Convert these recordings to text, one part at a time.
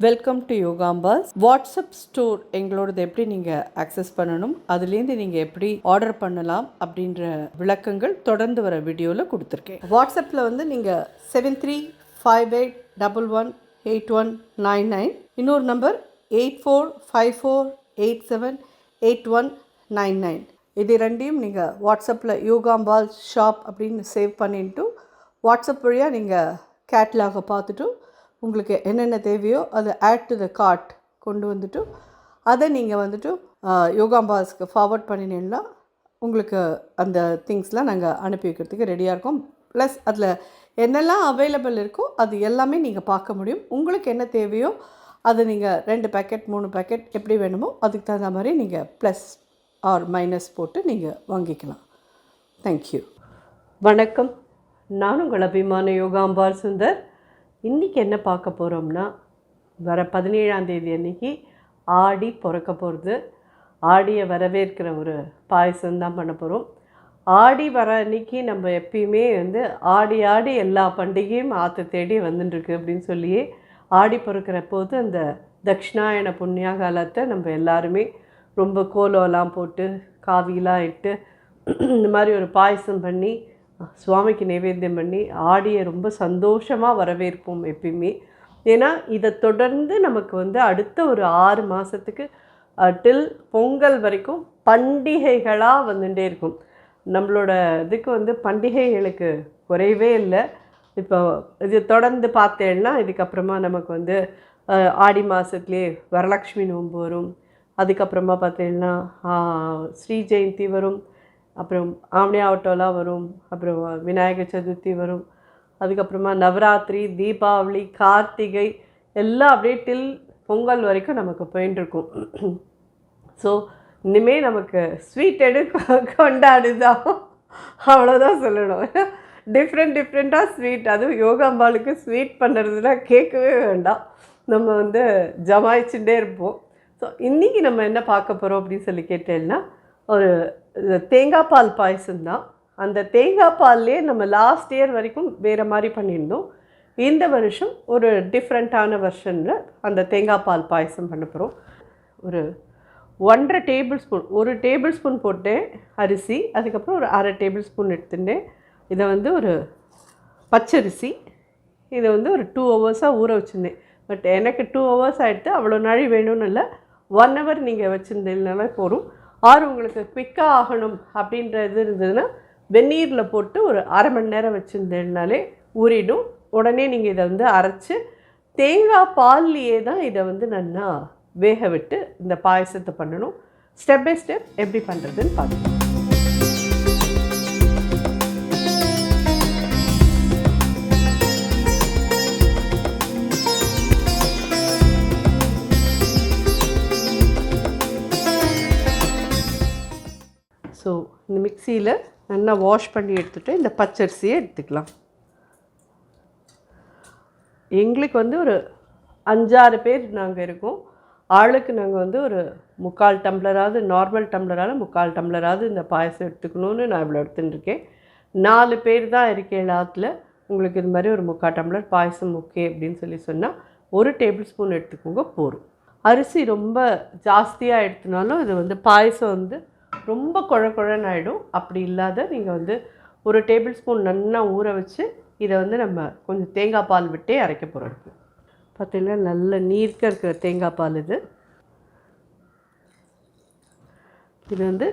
Welcome to Yogambas. WhatsApp store எங்களோடது எப்படி நீங்கள் அக்சஸ் பண்ணணும், அதுலேருந்து நீங்கள் எப்படி ஆர்டர் பண்ணலாம் அப்படின்ற விளக்கங்கள் தொடர்ந்து வர வீடியோவில் கொடுத்துருக்கேன். வாட்ஸ்அப்பில் வந்து நீங்கள் 7358118199, இன்னொரு நம்பர் 8454878199. இது ரெண்டையும் நீங்கள் வாட்ஸ்அப்பில் யோகாம்பால் ஷாப் அப்படின்னு சேவ் பண்ணிட்டு வாட்ஸ்அப் வழியாக நீங்கள் கேட்லாகை பார்த்துட்டு உங்களுக்கு என்னென்ன தேவையோ அதை ஆட் டு த கார்ட் கொண்டு வந்துட்டு அதை நீங்கள் வந்துட்டு யோகாம்பாஸ்க்கு ஃபார்வர்ட் பண்ணினீங்கன்னா உங்களுக்கு அந்த திங்ஸ்லாம் நாங்கள் அனுப்பி வைக்கிறதுக்கு ரெடியாக இருக்கோம். ப்ளஸ் அதில் என்னெல்லாம் அவைலபிள் இருக்கோ அது எல்லாமே நீங்கள் பார்க்க முடியும். உங்களுக்கு என்ன தேவையோ அதை நீங்கள் 2 பேக்கெட் 3 பேக்கெட் எப்படி வேணுமோ அதுக்கு தகுந்த மாதிரி நீங்கள் ப்ளஸ் ஆர் மைனஸ் போட்டு நீங்கள் வாங்கிக்கலாம். தேங்க்யூ. வணக்கம். நான் உங்கள் அபிமான யோகாம்பால் சுந்தர். இன்றைக்கி என்ன பார்க்க போகிறோம்னா, வர 17ஆம் தேதி அன்றைக்கி ஆடி பிறக்க போகிறது. ஆடியை வரவேற்கிற ஒரு பாயசம் தான் பண்ண போகிறோம். ஆடி வர அன்றைக்கி நம்ம எப்பயுமே வந்து ஆடி எல்லா பண்டிகையும் ஆற்று தேடி வந்துட்டுருக்கு அப்படின்னு சொல்லியே ஆடி பிறக்கிற போது அந்த தக்ஷிணாயன புண்ணிய காலத்தை நம்ம எல்லாருமே ரொம்ப கோலம்லாம் போட்டு காவிலாம் இட்டு இந்த மாதிரி ஒரு பாயசம் பண்ணி சுவாமிக்கு நைவேத்தியம் பண்ணி ஆடியை ரொம்ப சந்தோஷமாக வரவேற்போம் எப்பயுமே. ஏன்னா இதை தொடர்ந்து நமக்கு வந்து அடுத்த ஒரு 6 மாதத்துக்கு டில் பொங்கல் வரைக்கும் பண்டிகைகளாக வந்துட்டே இருக்கும். நம்மளோட இதுக்கு வந்து பண்டிகைகளுக்கு குறைவே இல்லை. இப்போ இது தொடர்ந்து பார்த்தேன்னா இதுக்கப்புறமா நமக்கு வந்து ஆடி மாதத்துலேயே வரலக்ஷ்மி நோன்பு வரும். அதுக்கப்புறமா பார்த்தீங்கன்னா ஸ்ரீ ஜெயந்தி வரும். அப்புறம் ஆவணியாவட்டம்லாம் வரும். அப்புறம் விநாயகர் சதுர்த்தி வரும். அதுக்கப்புறமா நவராத்திரி, தீபாவளி, கார்த்திகை எல்லாம் அப்படியே டில் பொங்கல் வரைக்கும் நமக்கு போயின்ட்டுருக்கும். ஸோ இனிமேல் நமக்கு ஸ்வீட் கொண்டாடுதான், அவ்வளோதான் சொல்லணும். டிஃப்ரெண்ட்டாக ஸ்வீட், அதுவும் யோகாம்பாலுக்கு ஸ்வீட் பண்ணுறதுனா கேட்கவே வேண்டாம். நம்ம வந்து ஜமாய்ச்சுட்டே இருப்போம். ஸோ இன்றைக்கி நம்ம என்ன பார்க்க போகிறோம் அப்படின்னு சொல்லி கேட்டேன்னா, ஒரு தேங்காய் பால் பாயசம்தான். அந்த தேங்காய் பால்லே நம்ம லாஸ்ட் இயர் வரைக்கும் வேறு மாதிரி பண்ணியிருந்தோம். இந்த வருஷம் ஒரு டிஃப்ரெண்ட்டான வெர்ஷனில் அந்த தேங்காய் பால் பாயசம் பண்ண போகிறோம். ஒரு 1.5 டேபிள் ஸ்பூன், 1 டேபிள் ஸ்பூன் போட்டேன் அரிசி. அதுக்கப்புறம் ஒரு 1/2 டேபிள் ஸ்பூன் எடுத்துட்டேன். இதை வந்து ஒரு பச்சரிசி, இதை வந்து ஒரு 2 ஹவர்ஸாக ஊற வச்சுருந்தேன். பட் எனக்கு 2 ஹவர்ஸ் ஆகிடுது. அவ்வளோ நாள் வேணும்னு இல்லை, 1 ஹவர் நீங்கள் வச்சுருந்தீங்கனாலே போதும். ஆறு உங்களுக்கு குவிக்காக ஆகணும் அப்படின்றது இருந்ததுன்னா வெந்நீரில் போட்டு ஒரு 1/2 மணி நேரம் வச்சுருந்தேன்னாலே ஊறிடும். உடனே நீங்கள் இதை வந்து அரைச்சி தேங்காய் பால்லையே தான் இதை வந்து நல்லா வேக விட்டு இந்த பாயசத்தை பண்ணணும். ஸ்டெப் பை ஸ்டெப் எப்படி பண்ணுறதுன்னு பார்க்கலாம். ஸோ இந்த மிக்சியில் நல்லா வாஷ் பண்ணி எடுத்துகிட்டு இந்த பச்சரிசியை எடுத்துக்கலாம். எங்களுக்கு வந்து ஒரு 5-6 பேர் நாங்கள் இருக்கோம். ஆளுக்கு நாங்கள் வந்து ஒரு 3/4 டம்ளராவது, நார்மல் டம்ளரால் 3/4 டம்ளராவது இந்த பாயசம் எடுத்துக்கணும்னு நான் இவ்வளோ எடுத்துட்டுருக்கேன். 4 பேர் தான் இருக்கேன் எல்லாத்தில். உங்களுக்கு இது மாதிரி ஒரு 3/4 டம்ளர் பாயசம் ஓகே அப்படின்னு சொல்லி சொன்னால் 1 டேபிள் ஸ்பூன் எடுத்துக்கோங்க போதும். அரிசி ரொம்ப ஜாஸ்தியாக எடுத்துனாலும் இது வந்து பாயசம் வந்து ரொம்ப குழன்னு ஆகிடும். அப்படி இல்லாத நீங்கள் வந்து 1 டேபிள் ஸ்பூன் நல்லா ஊற வச்சு இதை வந்து நம்ம கொஞ்சம் தேங்காய் பால் விட்டே அரைக்க போகிறோம். பார்த்திங்கன்னா நல்ல நீர்க்க இருக்கிற தேங்காய் பால் இது. இது வந்து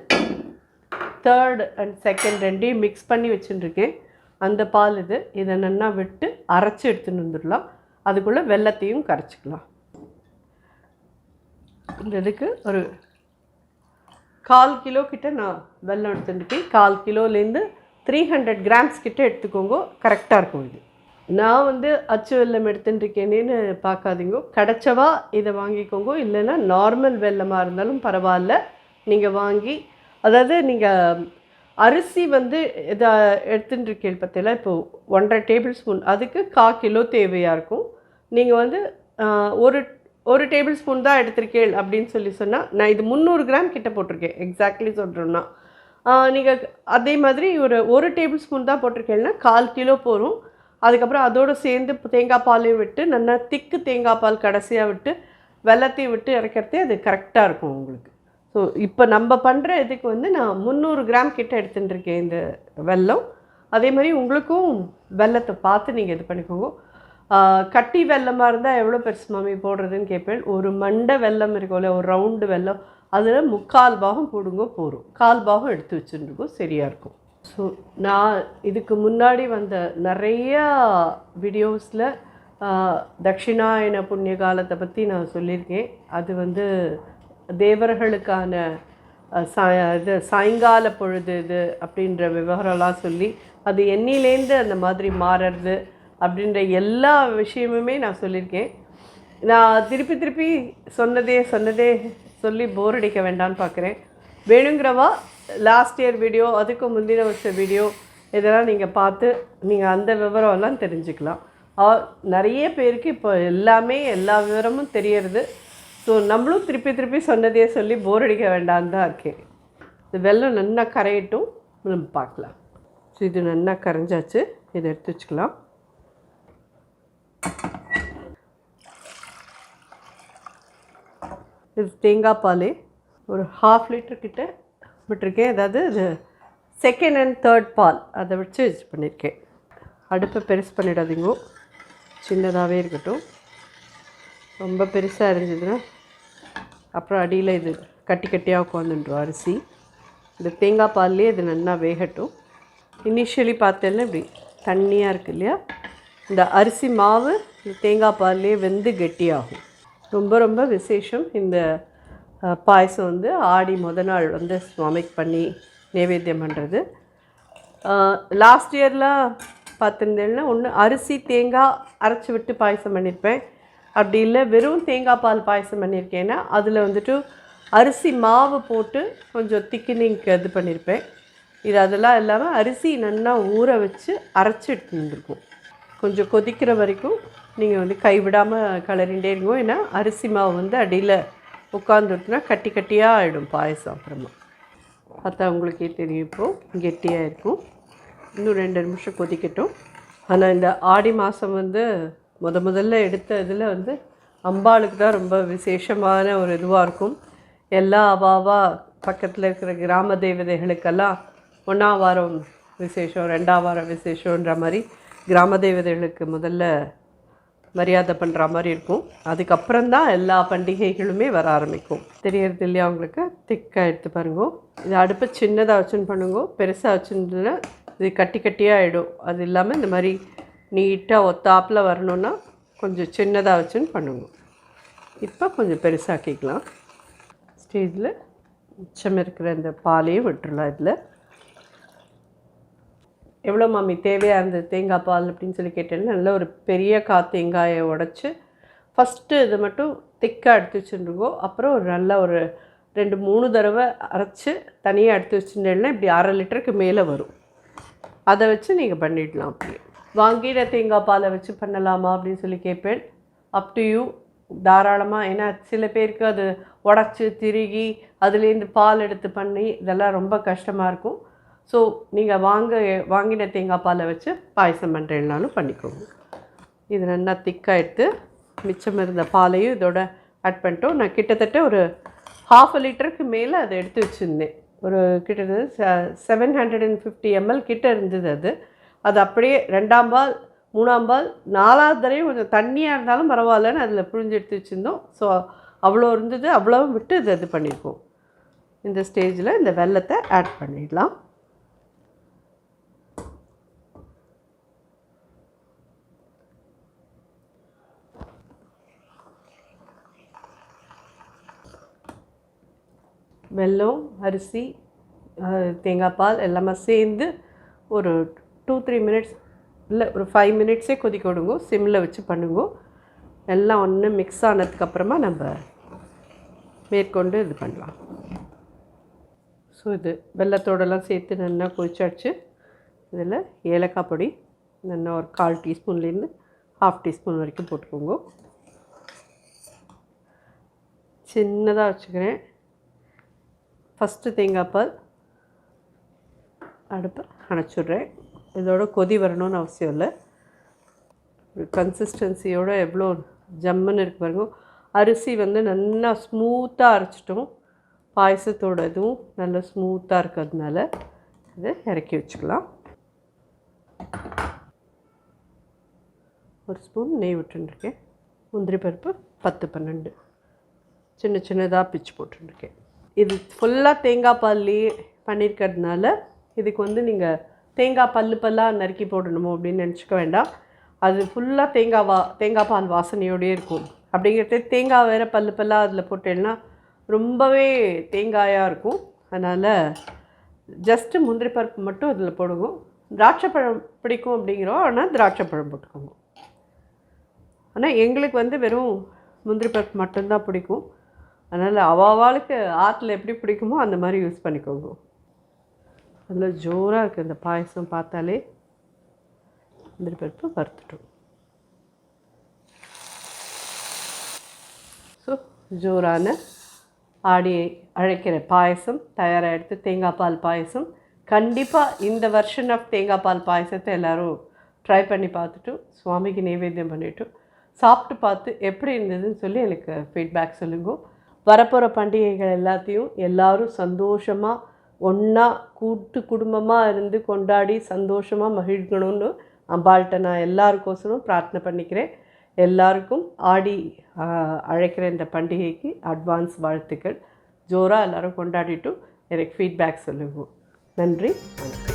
3rd and 2nd ரெண்டையும் மிக்ஸ் பண்ணி வச்சுட்டுருக்கேன். அந்த பால் இது. இதை நல்லா விட்டு அரைச்சி எடுத்துன்னு வந்துடலாம். அதுக்குள்ளே வெல்லத்தையும் கரைச்சிக்கலாம். இந்த இதுக்கு ஒரு 1/4 கிலோ கிட்ட நான் வெல்லம் எடுத்துட்டுருக்கேன். 1/4 கிலோலேருந்து 300 கிராம்ஸ் கிட்ட எடுத்துக்கோங்க, கரெக்டாக இருக்கும். இது நான் வந்து அச்சு வெல்லம் எடுத்துட்டுருக்கேனேன்னு பார்க்காதீங்க. கிடைச்சவா இதை வாங்கிக்கோங்க. இல்லைன்னா நார்மல் வெல்லமாக இருந்தாலும் பரவாயில்ல, நீங்கள் வாங்கி, அதாவது நீங்கள் அரிசி வந்து இதை எடுத்துட்டுருக்கேன் பார்த்தீங்களா, இப்போது 1.5 டேபிள் ஸ்பூன், அதுக்கு 1/4 கிலோ தேவையாக இருக்கும். நீங்கள் வந்து ஒரு டேபிள் ஸ்பூன் தான் எடுத்திருக்கேன் அப்படின்னு சொல்லி சொன்னால், நான் இது 300 கிராம் கிட்ட போட்டிருக்கேன். எக்ஸாக்ட்லி சொல்கிறோன்னா நீங்கள் அதே மாதிரி ஒரு டேபிள் ஸ்பூன் தான் போட்டிருக்கேன்னா 1/4 கிலோ போகும். அதுக்கப்புறம் அதோடு சேர்ந்து தேங்காய் பாலையும் விட்டு நல்லா திக்கு தேங்காய் பால் கடைசியாக விட்டு வெல்லத்தையும் விட்டு இறக்கிறதே அது கரெக்டாக இருக்கும் உங்களுக்கு. ஸோ இப்போ நம்ம பண்ணுற இதுக்கு வந்து நான் 300 கிராம் கிட்ட எடுத்துட்டுருக்கேன் இந்த வெல்லம். அதே மாதிரி உங்களுக்கும் வெல்லத்தை பார்த்து நீங்கள் இது பண்ணிக்கோங்க. கட்டி வெல்லமாக இருந்தால் எவ்வளோ பெருசு மாமி போடுறதுன்னு கேட்பேன். ஒரு மண்டை வெல்லம் இருக்கும்ல, ஒரு ரவுண்டு வெல்லம், அதில் 3/4 பாகம் போடுங்க போகும், 1/4 பாகம் எடுத்து வச்சுருக்கோம், சரியாக இருக்கும். ஸோ நான் இதுக்கு முன்னாடி வந்த நிறையா வீடியோஸில் தட்சிணாயன புண்ணிய காலத்தை பற்றி நான் சொல்லியிருக்கேன். அது வந்து தேவர்களுக்கான இது சாயங்கால பொழுது இது அப்படின்ற விவகாரம்லாம் சொல்லி அது எண்ணிலேருந்து அந்த மாதிரி மாறுறது அப்படின்ற எல்லா விஷயமுமே நான் சொல்லியிருக்கேன். நான் திருப்பி திருப்பி சொன்னதே சொல்லி போர் அடிக்க வேண்டான்னு பார்க்குறேன். வேணுங்கிறவா லாஸ்ட் இயர் வீடியோ, அதுக்கு முந்தின வருஷ வீடியோ இதெல்லாம் நீங்கள் பார்த்து நீங்கள் அந்த விவரம்லாம் தெரிஞ்சுக்கலாம். நிறைய பேருக்கு இப்போ எல்லாமே எல்லா விவரமும் தெரியறது. ஸோ நம்மளும் திருப்பி சொன்னதே சொல்லி போர் அடிக்க வேண்டான்னு தான் இருக்கேன். இது வெல்லம் நல்லா கரையட்டும், நம்ம பார்க்கலாம். ஸோ இது நல்லா கரைஞ்சாச்சு, இதை எடுத்து வச்சுக்கலாம். இது தேங்காய் பால் ஒரு 1/2 லிட்டர் கிட்ட விட்டுருக்கேன். அதாவது இது 2nd and 3rd பால் அதை வச்சு இது பண்ணியிருக்கேன். அடுப்பை பெருசு பண்ணிடாதீங்க, சின்னதாகவே இருக்கட்டும். ரொம்ப பெருசாக இருந்ததுன்னா அப்புறம் அடியில் இது கட்டி கட்டியாக உட்காந்துன்றோம் அரிசி. இந்த தேங்காய் பால்லேயே இது நல்லா வேகட்டும். இனிஷியலி பார்த்தேன்னா இப்படி தண்ணியாக இருக்குது இல்லையா, இந்த அரிசி மாவு இந்த தேங்காய் பால்லேயே வெந்து கெட்டியாகும். ரொம்ப விசேஷம் இந்த பாயசம் வந்து ஆடி நாள் வந்து சுவாமிக்கு பண்ணி நைவேத்தியம் பண்ணுறது. லாஸ்ட் இயர்லாம் பார்த்துருந்தேன்னா ஒன்று அரிசி தேங்காய் அரைச்சி விட்டு பாயசம் பண்ணியிருப்பேன். அப்படி இல்லை வெறும் தேங்காய் பால் பாயசம் பண்ணியிருக்கேன்னா அதில் வந்துட்டு அரிசி மாவு போட்டு கொஞ்சம் திக்கினிங்க்கு இது பண்ணியிருப்பேன். இது அதெல்லாம் இல்லாமல் அரிசி நல்லா ஊற வச்சு அரைச்சி எடுத்து வந்துருக்கும். கொஞ்சம் கொதிக்கிற வரைக்கும் நீங்கள் வந்து கைவிடாமல் கிளறிண்டே இருக்கும். ஏன்னா அரிசி மாவு வந்து அடியில் உட்காந்துட்டுனா கட்டி கட்டியாக ஆகிடும் பாயசம். அப்புறமா பார்த்தா உங்களுக்கே தெரியும் இப்போது கெட்டியாக இருக்கும். இன்னும் 2 நிமிஷம் கொதிக்கட்டும். ஆனால் இந்த ஆடி மாதம் வந்து முதல்ல எடுத்த இதில் வந்து அம்பாளுக்கு தான் ரொம்ப விசேஷமான ஒரு இதுவாக இருக்கும். எல்லா அவாவா பக்கத்தில் இருக்கிற கிராம தேவதைகளுக்கெல்லாம் 1ஆம் வாரம் விசேஷம், 2ஆம் வாரம் விசேஷன்ற மாதிரி கிராம தேவதைகளுக்கு முதல்ல மரியாதை பண்ணுற மாதிரி இருக்கும். அதுக்கப்புறம்தான் எல்லா பண்டிகைகளுமே வர ஆரம்பிக்கும். தெரியறது இல்லையா உங்களுக்கு? திக்காக எடுத்து பாருங்க. இது அடுப்பை சின்னதாக வச்சுன்னு பண்ணுங்க, பெருசாக வச்சுருந்ததுன்னா இது கட்டி கட்டியாக ஆகிடும். அது இல்லாமல் இந்த மாதிரி நீட்டாக ஒத்தாப்பில் வரணுன்னா கொஞ்சம் சின்னதாக வச்சுன்னு பண்ணுங்க. இப்போ கொஞ்சம் பெருசாக்கிக்கலாம். ஸ்டேஜில் மிச்சம் இருக்கிற இந்த பாலையும் விட்டுடலாம். இதில் எவ்வளோ மாமி தேவையாக இருந்தது தேங்காய் பால் அப்படின்னு சொல்லி கேட்டேன்னா, நல்ல ஒரு பெரிய தேங்காயை உடச்சி ஃபஸ்ட்டு இது மட்டும் திக்காக எடுத்து வச்சுருக்கோம். அப்புறம் ஒரு நல்ல ஒரு 2-3 தடவை அரைச்சி தனியாக எடுத்து வச்சுருந்தேன்னா இப்படி 1/2 லிட்டருக்கு மேலே வரும். அதை வச்சு நீங்கள் பண்ணிடலாம். அப்படியே வாங்கின தேங்காய் பாலை வச்சு பண்ணலாமா அப்படின்னு சொல்லி கேட்பேன். அப் டு யூ, தாராளமாக. ஏன்னா சில பேருக்கு அது உடச்சி திருகி அதுலேருந்து பால் எடுத்து பண்ணி இதெல்லாம் ரொம்ப கஷ்டமாக இருக்கும். ஸோ நீங்கள் வாங்கின தேங்காய் பாலை வச்சு பாயசம் பண்ணுறேன்னாலும் பண்ணிக்கோங்க. இது நல்லா திக்காக எடுத்து மிச்சம் இருந்த பாலையும் இதோட ஆட் பண்ணிட்டோம். நான் கிட்டத்தட்ட ஒரு 1/2 லிட்டருக்கு மேலே அதை எடுத்து வச்சுருந்தேன். ஒரு கிட்டத்தட்ட 750 ml கிட்ட இருந்தது. அது அப்படியே 2ஆம் பால் 3ஆம் பால் 4ஆவது தடவையும் கொஞ்சம் தண்ணியாக இருந்தாலும் பரவாயில்லன்னு அதில் புழிஞ்சு எடுத்து வச்சுருந்தோம். ஸோ அவ்வளோ இருந்தது, அவ்வளோ விட்டு இது பண்ணியிருக்கோம். இந்த ஸ்டேஜில் இந்த வெல்லத்தை ஆட் பண்ணிடலாம். வெல்லம், அரிசி, தேங்காய் பால் எல்லாமே சேர்ந்து ஒரு 2-3 மினிட்ஸ் இல்லை ஒரு 5 மினிட்ஸே கொதிக்க விடுங்க. சிம்மில் வச்சு பண்ணுங்க. எல்லாம் ஒன்று மிக்ஸ் ஆனதுக்கப்புறமா நம்ம மேற்கொண்டு இது பண்ணலாம். ஸோ இது வெல்லத்தோடலாம் சேர்த்து நல்லா கொதிச்சாச்சு. இதில் ஏலக்காய் பொடி நல்லா ஒரு 1/4 டீஸ்பூன்லேருந்து 1/2 டீஸ்பூன் வரைக்கும் போட்டுக்கோங்க. சின்னதாக வச்சுக்கிறேன். ஃபஸ்ட்டு தேங்காய் பால் அடுப்பை அணைச்சிட்றேன். இதோட கொதி வரணும்னு அவசியம் இல்லை. ஒரு கன்சிஸ்டன்சியோடு எவ்வளோ ஜம்முன்னு இருக்கு பாருங்க. அரிசி வந்து நல்லா ஸ்மூத்தாக அரைச்சிட்டோம். பாயசத்தோட இதுவும் நல்லா ஸ்மூத்தாக இருக்கிறதுனால இதை இறக்கி வச்சுக்கலாம். ஒரு ஸ்பூன் நெய் விட்டுருக்கேன். முந்திரி பருப்பு 10-12 சின்ன சின்னதாக பிச்சு போட்டுருக்கேன். இது ஃபுல்லாக தேங்காய் பால்லையே பண்ணியிருக்கிறதுனால இதுக்கு வந்து நீங்கள் தேங்காய் பல்லாக நறுக்கி போடணுமோ அப்படின்னு நினச்சிக்க வேண்டாம். அது ஃபுல்லாக தேங்காய் பால் வாசனையோடே இருக்கும். அப்படிங்கிறது தேங்காய் வேறு பல்லாக அதில் போட்டேன்னா ரொம்பவே தேங்காயாக இருக்கும். அதனால் ஜஸ்ட்டு முந்திரி பருப்பு மட்டும் அதில் போடுங்க. திராட்சைப்பழம் பிடிக்கும் அப்படிங்கிறோம், ஆனால் திராட்சைப்பழம் போட்டுக்கோங்க. ஆனால் எங்களுக்கு வந்து வெறும் முந்திரி பருப்பு மட்டும்தான் பிடிக்கும். அதனால் அவாளுக்கு ஆற்றுல எப்படி பிடிக்குமோ அந்த மாதிரி யூஸ் பண்ணிக்கோங்க. அதில் ஜோராக இருக்குது இந்த பாயசம். பார்த்தாலே முந்திரி பருப்பு வறுத்துட்டோம். ஸோ ஜோரான ஆடியை அழைக்கிற பாயசம் தயாராகிடுது. தேங்காய் பால் பாயசம். கண்டிப்பாக இந்த வெர்ஷன் ஆஃப் தேங்காய் பால் பாயசத்தை எல்லோரும் ட்ரை பண்ணி பார்த்துட்டு சுவாமிக்கு நைவேத்தியம் பண்ணிவிட்டு சாப்பிட்டு பார்த்து எப்படி இருந்ததுன்னு சொல்லி எனக்கு ஃபீட்பேக் சொல்லுங்க. வரப்போகிற பண்டிகைகள் எல்லாத்தையும் எல்லோரும் சந்தோஷமாக ஒன்றா கூட்டு குடும்பமாக இருந்து கொண்டாடி சந்தோஷமாக மகிழ்கணும்னு அம்பாள்கிட்ட நான் எல்லாருக்கோசரம் பிரார்த்தனை பண்ணிக்கிறேன். எல்லாருக்கும் ஆடி அழைக்கிற இந்த பண்டிகைக்கு அட்வான்ஸ் வாழ்த்துக்கள். ஜோராக எல்லோரும் கொண்டாடிட்டு எனக்கு ஃபீட்பேக் சொல்லுங்க. நன்றி, வணக்கம்.